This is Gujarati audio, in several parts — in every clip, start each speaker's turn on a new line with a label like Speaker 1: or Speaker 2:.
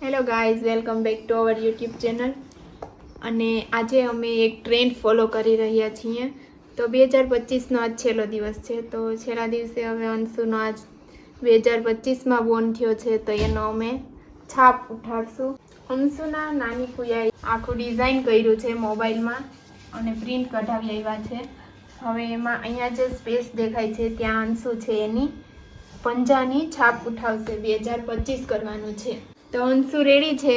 Speaker 1: Hello guys, welcome back to our YouTube channel. અને આજે અમે એક ટ્રેન્ડ ફોલો કરી રહ્યા છીએ. તો 2025નો આજ છેલ્લો દિવસ છે. તો છેલ્લા દિવસે હવે અંશુનો આજ 2025માં બોર્ન થયો છે, તો એનો અમે છાપ ઉઠાડશું. અંશુના નાની ફૂયાએ આખું ડિઝાઇન કર્યું છે મોબાઈલમાં અને પ્રિન્ટ કઢાવી આવ્યા છે. હવે એમાં અહીંયા જે સ્પેસ દેખાય છે ત્યાં અંશુ છે એની પંજાની છાપ ઉઠાવશે. 2025 કરવાનું છે. તો અંશુ રેડી છે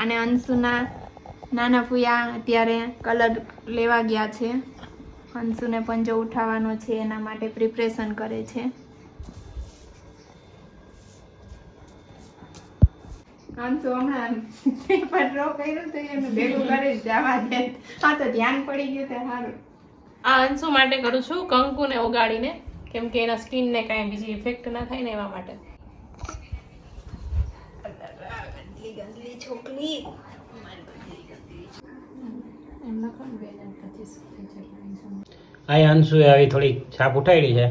Speaker 1: અને અંશુના નાના ફૂયા અત્યારે કલર લેવા ગયા છે. અંશુને પંજો ઉઠાવવાનો છે એના માટે પ્રિપરેશન કરે છે. અંશુ હમણાં પેપર ડ્રો કર્યું તો એને ભેગું કરી જવા દે. હા, તો ધ્યાન પડી ગયું તો સારું.
Speaker 2: આ અંશુ માટે કરું છું કંકુને ઓગાળીને, કેમ કે એના સ્કિનને કાંઈ બીજી ઇફેક્ટ ના થાય ને એવા માટે.
Speaker 1: ગંદલી છોકરી.
Speaker 3: આ અંશુએ આવી થોડી છાપ ઉઠાડી છે,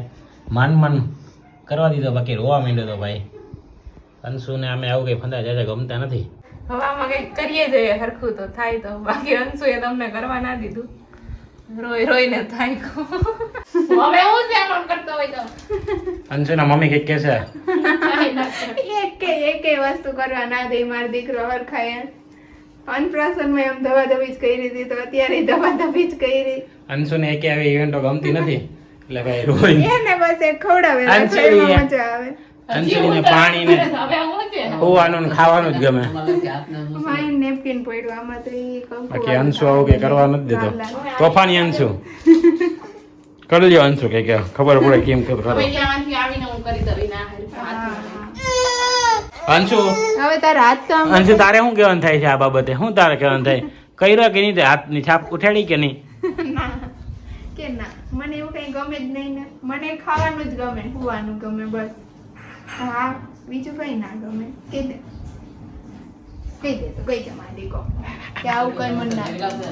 Speaker 3: માન કરવા દીધો, બાકી રોવા માંડ્યો તો ભાઈ. અંશુને અમે આવું કઈ ફંદા જાજા ગમતા નથી.
Speaker 2: હવે આમાં કંઈક કરીએ જોઈએ હરખું તો થાય તો, બાકી અંશુએ તમને કરવા ના દીધું. રોઈને થાય હવે હું જ આમ કરતો હોય તો
Speaker 3: અંશુના મમ્મી કઈક કહેશે,
Speaker 1: એક વસ્તુ કરવા ના દે મારો દીકરો હરખાય. અનપ્રાશનમાં એમ દબાદબી જ કરી હતી, તો અત્યારે દબાદબી જ કરી.
Speaker 3: અંશુને એકે આવી ઇવેન્ટો ગમતી નથી, એટલે ભાઈ રોઈને
Speaker 1: એને બસ એક ખવડાવે
Speaker 3: અંશુને
Speaker 1: મજા આવે.
Speaker 3: અંશુને પાણી ને
Speaker 2: હવે હું છે
Speaker 3: હોવાનું ને ખાવાનું જ ગમે.
Speaker 1: માઇન નેપકિન પડ્યું આમાં તો ઈ કંકુ
Speaker 3: બાકી અંશુ આવું કઈ કરવા નથી દેતો. તોફાની અંશુ કરજો. અંશુ કઈ કે ખબર પડે કેમ કરો.
Speaker 2: હવે ત્યાંથી આવીને હું કરી દઉં ના
Speaker 3: અંશુ
Speaker 1: હવે તારા હાથ તો આમ
Speaker 3: અંશુ તારે શું કહેવાનું થાય છે આ બાબતે? શું તારે કહેવાનું થાય? કર્યો કે નહીં? હાથની છાપ ઉઠાડી કે નહીં?
Speaker 1: ના કે ના, મને એવું કઈ ગમે જ નહીં ને. મને ખાવાનું જ ગમે, સુવાનું ગમે, બસ. હા, બીજું કઈ ના ગમે. કહી દે તો કઈ દે મારી દીકો કે આવું કઈ મન ના ગમે.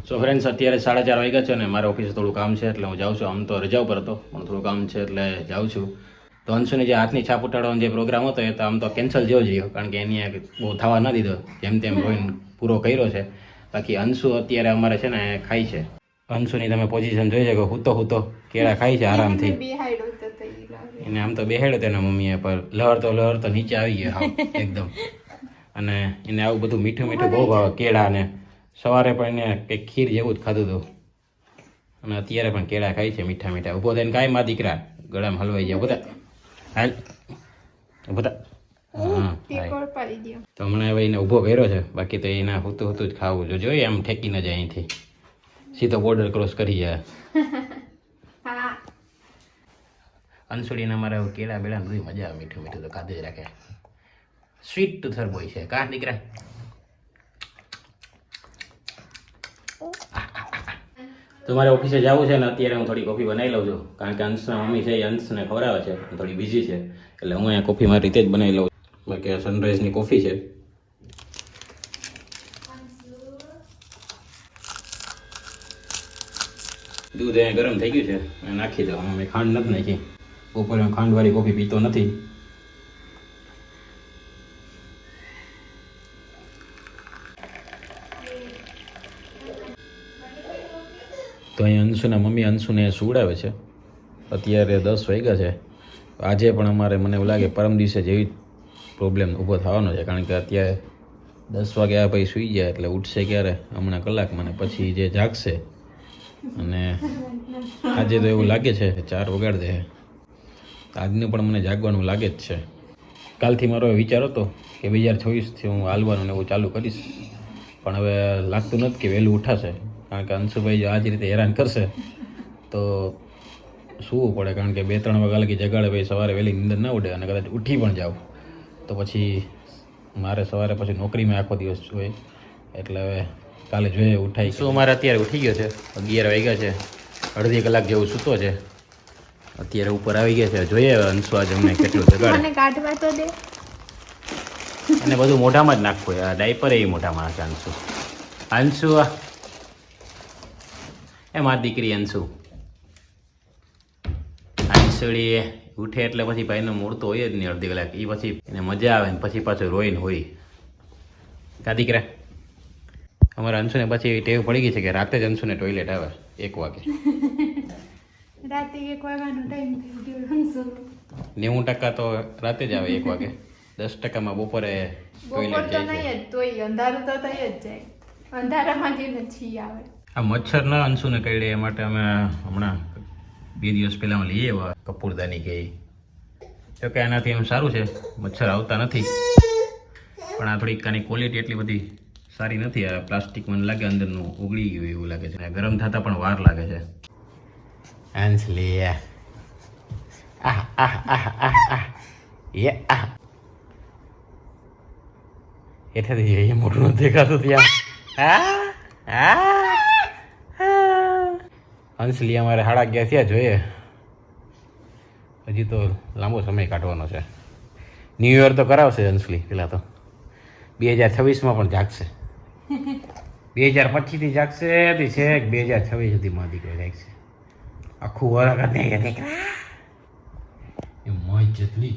Speaker 3: સો ફ્રેન્ડ્સ, અત્યારે 4:30 વાગ્યા છે ને મારે ઓફિસે થોડું કામ છે એટલે હું જાઉં છું. આમ તો રજા ઉપર હતો પણ થોડું કામ છે એટલે જાઉં છું. તો અંશુની જે હાથની છાપ ઉઠાડવાનો જે પ્રોગ્રામ હતો એ તો આમ તો કેન્સલ જેવો જ રહ્યો, કારણ કે એની બહુ થવા ના દીધો, જેમ તેમ રોઈને પૂરો કર્યો છે. બાકી અંશુ અત્યારે અમારે છે ને ખાય છે. અંશુની તમે પોઝિશન જોઈ શકો, હૂતો કેળા ખાય છે આરામથી.
Speaker 1: બેહાડ્યો તો તો ઈ લાગે.
Speaker 3: એને આમ તો બેહાડ્યો તેના મમ્મીએ, પર લહરતો નીચે આવી ગયો હાવ એકદમ. અને એને આવું બધું મીઠું બહુ ભાવે, કેળા ને. સવારે પણ એને કંઈક ખીર જેવું જ ખાધું હતું અને અત્યારે પણ કેળા ખાય છે મીઠા. ઊભો થઈને કાંઈ માં દીકરા ગળામાં હલવાઈ જાય. બધા હાલ બધા હા
Speaker 1: ટીકોળ પાડી દ્યો.
Speaker 3: તો હમણાં હવે એને ઊભો કર્યો છે, બાકી તો એના હૂતું જ ખાવું જોઈએ. આમ ઠેકી ન જાય અહીંથી, સીધો બોર્ડર ક્રોસ કરી જાય.
Speaker 1: હા,
Speaker 3: અંશુડીને અમારે કેળા બેળા બધી મજા આવે, મીઠું તો ખાધે જ રાખે. સ્વીટ ટુથર બોય છે કા દીકરા? તો મારે ઓફિસે જવું છે ને અત્યારે હું થોડી કોફી બનાવી લઉં છું, કારણ કે અંશના મમ્મી છે એ અંશને ખવડાવે છે, થોડી બીજી છે એટલે હું અહીંયા કોફી મારી રીતે જ બનાવી લઉં. બાકી આ સનરાઈઝની કોફી છે. દૂધ અહીંયા ગરમ થઈ ગયું છે, નાખી દઉં. મેં ખાંડ નથી નાખી, બપોરે હું ખાંડવાળી કોફી પીતો નથી. તો અહીંયા અંશુના મમ્મી અંશુને સુવડાવે છે. અત્યારે 10 વાગ્યા છે. આજે પણ અમારે, મને એવું લાગે પરમ દિવસે જેવી પ્રોબ્લેમ ઊભો થવાનો છે, કારણ કે અત્યારે 10 વાગે આ ભાઈ સૂઈ ગયા એટલે ઉઠશે ક્યારે? હમણાં કલાક મને પછી જે જાગશે. અને આજે તો એવું લાગે છે 4 વગાડ દે. આજનું પણ મને જાગવાનું લાગે જ છે. કાલથી મારો વિચાર હતો કે 2026થી હું હાલવાનું ને એવું ચાલુ કરીશ, પણ હવે લાગતું નથી કે વહેલું ઉઠાશે, કારણ કે અંશુભાઈ જો આ જ રીતે હેરાન કરશે તો સૂવું પડે, કારણ કે 2-3 વાગ્યા લગી જગાડે ભાઈ, સવારે વહેલી નીંદર ના ઉડે અને કદાચ ઉઠી પણ જાવ તો પછી મારે સવારે પછી નોકરીમાં આખો દિવસ જોઈએ, એટલે હવે કાલે જોઈએ ઉઠાઈ. શું મારે અત્યારે ઉઠી ગયો છે, 11 વાગ્યા છે, અડધી કલાક જેવું સૂતો છે, અત્યારે ઉપર આવી ગયા છે. જોઈએ હવે અંશુ આજે અમને કેટલું જગાડે.
Speaker 1: મને કાઢવા તો દે.
Speaker 3: એને બધું મોઢામાં જ નાખવું, આ ડાયપર એ મોઢામાં નાખે અંશુ. અંશુ એ મારી દીકરી અંશુ. અંશુડી ઉઠે એટલે પછી ભાઈનો મૂડ તો હોય જ નહીં અડધી કલાક. એ પછી એને મજા આવે ને પછી પાછું રોઈને હોય. કા દીકરા? અમારા અંશુને પછી ટેવ પડી ગઈ છે કે રાતે જ અંશુને ટોયલેટ આવે 1 વાગે.
Speaker 1: રાતે 1 વાગ્યાનો ટાઈમ થઈ ગયો અંશુનો.
Speaker 3: 90% તો રાતે જ આવે 1 વાગે. 10%માં બપોરે
Speaker 1: બપોર
Speaker 3: ટોયલેટ
Speaker 1: તો
Speaker 3: જાય છે.
Speaker 1: નહીં જ તોય અંધારું તો થઈ જ જાય. અંધારામાં જઈને છી આવે.
Speaker 3: આ મચ્છર ના અંશુને કરડે એ માટે અમે હમણાં 2 દિવસ પહેલાં લઈએ આવ્યા કપૂરદાની કે તો કે આનાથી એમ સારું છે, મચ્છર આવતા નથી. પણ આ થોડીક આની ક્વોલિટી એટલી બધી સારી નથી. આ પ્લાસ્ટિક મને લાગે અંદરનું ઓગળી ગયું એવું લાગે છે. ગરમ થતા પણ વાર લાગે છે. અંશલી આહ આહ આહ આહ આહ યે આહ એઠેથી એ મોટું નથી દેખાતું ત્યાં. અંશલી અમારે 11:30 થયા જોઈએ. હજી તો લાંબો સમય કાઢવાનો છે. ન્યૂ યર તો કરાવશે અંશલી પેલા તો. 2026માં પણ જાગશે. 2025 થી જાગશે તે છેક 2026 સુધી માં દીકરો જાગશે. આખું વરસ નહીં એ મોજ જેટલી